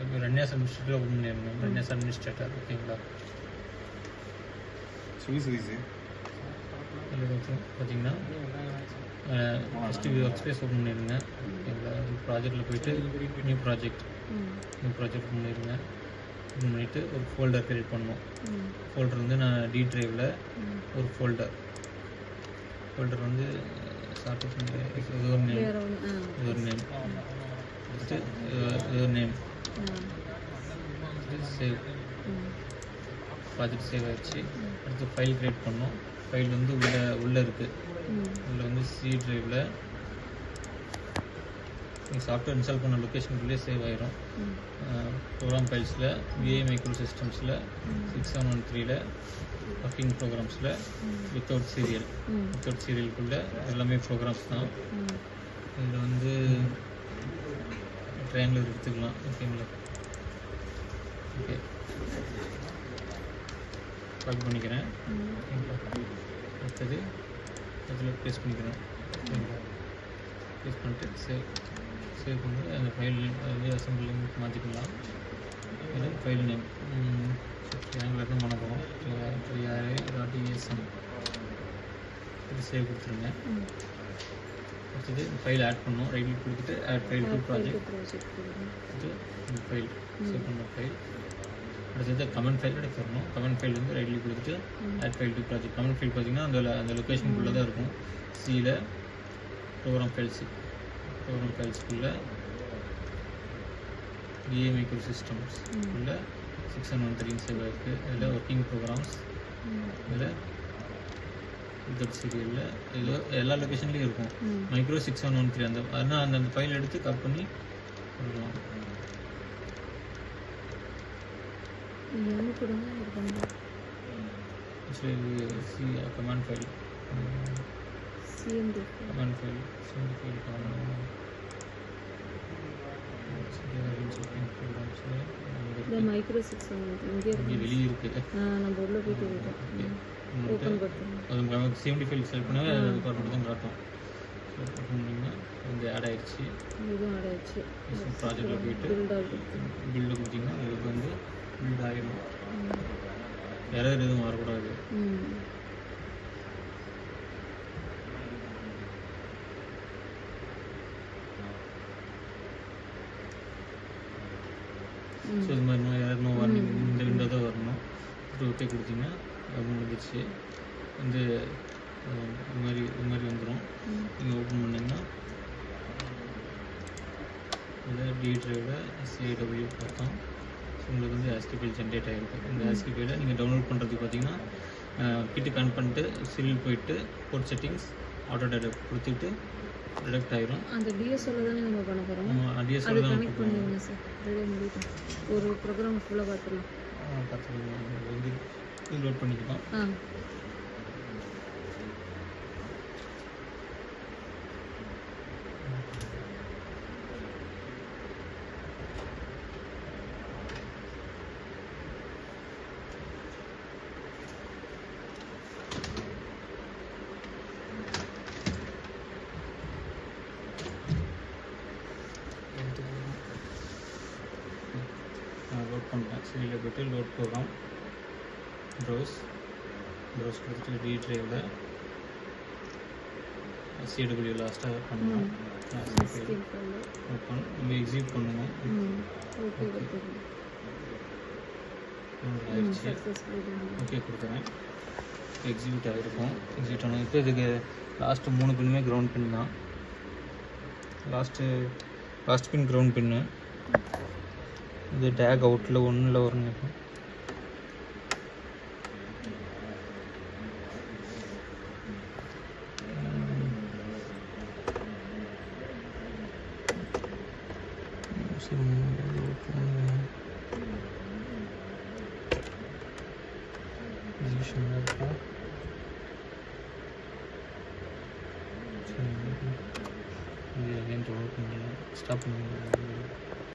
இப்போ ரன்னியாஸ் administrator open பண்ணியிருந்தோம். ரன்னியாஸ் administrator ஓகேங்களா. சரி இதில் பார்த்தீங்கன்னா ஃபஸ்ட்டு ஒர்க் ஸ்பேஸ் ஓப்பன் பண்ணியிருந்தேன் ஓகேங்களா. ப்ராஜெக்டில் போயிட்டு நியூ ப்ராஜெக்ட் பண்ணியிருந்தேன். ஓப்பன் பண்ணிவிட்டு ஒரு ஃபோல்டர் க்ரியேட் பண்ணோம். ஃபோல்டர் வந்து நான் டி ட்ரைவில் ஒரு ஃபோல்டர் வந்து ஸ்டார்ட் பண்ணி இது ஒரு நேம் கொடுத்துட்டு இது ஒரு நேம் சேவ் ப்ராஜெக்ட் சேவ் ஆகிடுச்சு. அடுத்து ஃபைல் க்ரியேட் பண்ணோம். ஃபைல் வந்து உள்ளே இருக்குது. உள்ளே வந்து சி ட்ரைவில் நீங்கள் சாஃப்ட்வேர் இன்ஸ்டால் பண்ண லொக்கேஷனுக்குள்ளேயே சேவ் ஆகிரும். ப்ரோக்ராம் ஃபைல்ஸில் விஐ மைக்ரோ சிஸ்டம்ஸில் 6713ல் ஒர்க்கிங் ப்ரோக்ராம்ஸில் வித்தவுட் சீரியலுக்குள்ளே எல்லாமே ப்ரோக்ராம்ஸ் தான். இதில் வந்து ட்ரையாங்குலர் எடுத்துக்கலாம் ஓகேங்களா. ஓகே கால் பண்ணிக்கிறேன் ஓகேங்களா. அடுத்தது அதில் பேஸ்ட் பண்ணிக்கிறேன் ஓகேங்களா. பேஸ்ட் பண்ணிட்டு சேவ் பண்ணி அந்த ஃபைல் வந்து அசம்பிள் லிங்க் மாற்றிக்கலாம். இது ஃபைல் நேம் ட்ரையாங்குலர் தான் பண்ண போகிறோம். ட்ரையாங்குலர்.esm இது சேவ் கொடுத்துருங்க. அடுத்தது ஃபைல் ஆட் பண்ணோம். ரைட் கிளிக் கொடுத்துட்டு ஆட் ஃபைல் டு ப்ராஜெக்ட் இது இந்த ஃபைல் சேவ் பண்ண ஃபைல். அடுத்தது கமெண்ட் ஃபைல் எடுத்து வரணும். கமெண்ட் ஃபைல் வந்து ரைட் கிளிக் கொடுத்துட்டு add file to project. Comment file பார்த்தீங்கன்னா அந்த லொக்கேஷனுக்குள்ளே தான் இருக்கும். சியில் ப்ரோக்ராம் ஃபைல்ஸ்க்குள்ளே விஐ மைக்ரோ சிஸ்டம்ஸ் உள்ள 6713 சேவ் ஆகிருக்கு. இதில் ஒர்க்கிங் ப்ரோக்ராம்ஸ் இதில் வித்தவுட் சீரியலில் இது எல்லா லொக்கேஷன்லேயும் இருக்கும். மைக்ரோ 6713 அந்த ஃபைல் எடுத்து கட் பண்ணி கொடுக்கலாம். கமாண்ட் ஃபைல் மைக்ரோ 6713 வெளியே இருக்கு. நம்ம உள்ள போயிட்டு ஓப்பன் பண்ணுறோம். அது 70 ஃபைல் செலக்ட் பண்ணால் அது ஃபார்மேட் தான் காட்டும். ஓப்பன் பண்ணிங்கன்னா வந்து ஆட் ஆகிடுச்சு. ப்ராஜெக்டில் போயிட்டு பில்டு கொடுத்தீங்கன்னா உங்களுக்கு வந்து பில்ட் ஆகிடும். எரர் எதுவும் வரக்கூடாது. ஸோ இது மாதிரி யாரும் வார்னிங் இந்த விண்டோ தான் வரணும். ஓகே கொடுத்தீங்கன்னா அது முடிஞ்சிடுச்சு. வந்து இது மாதிரி வந்துடும். நீங்கள் ஓப்பன் பண்ணிங்கன்னா இதில் டி ட்ரைவில் SAW பார்த்தோம். ஸோ உங்களுக்கு வந்து ASCII ஃபைல் ஜென்ரேட் ஆகிருக்கு. இந்த ASCII ஃபைலை நீங்கள் டவுன்லோட் பண்ணுறதுக்கு பார்த்தீங்கன்னா கிட்டு கனெக்ட் பண்ணிட்டு சீரியல் போயிட்டு போர்ட் செட்டிங்ஸ் ஆட்டோ டெடக்ட் கொடுத்துட்டு டிடெக்ட் ஆகிரும். அந்த டிஎஸ்ஓல தானே நம்ம பண்ண போகிறோம். டிஎஸ்ஓல தான் கனெக்ட் பண்ணிடுங்க சார். ரெடியாக முடியும். ஒரு ப்ரோக்ராம் ஃபுல்லாக பார்த்துக்கலாம். வந்து லோட் பண்ணிக்கலாம். லோட் பண்ணுறேன். சீரியலில் போய்ட்டு லோட் ப்ரோக்ராம் ப்ரௌஸ் கொடுத்துட்டு டி ட்ரைவில் CW லாஸ்ட்டாக பண்ணணும். ஓப்பன் நம்ம எக்ஸிக்யூட் பண்ணணும். ஆயிடுச்சு. ஓகே கொடுத்துறேன். எக்ஸிக்யூட் ஆகிருக்கும். எக்ஸிக்யூட் ஆனது. இப்போ இதுக்கு லாஸ்ட்டு 3 பின்னுமே கிரவுண்ட் பின் தான். லாஸ்ட் பின் கிரவுண்ட் பின்னு. இது டேக் அவுட்டில் 1ல் வரும். ஸ்டாப் பண்ணி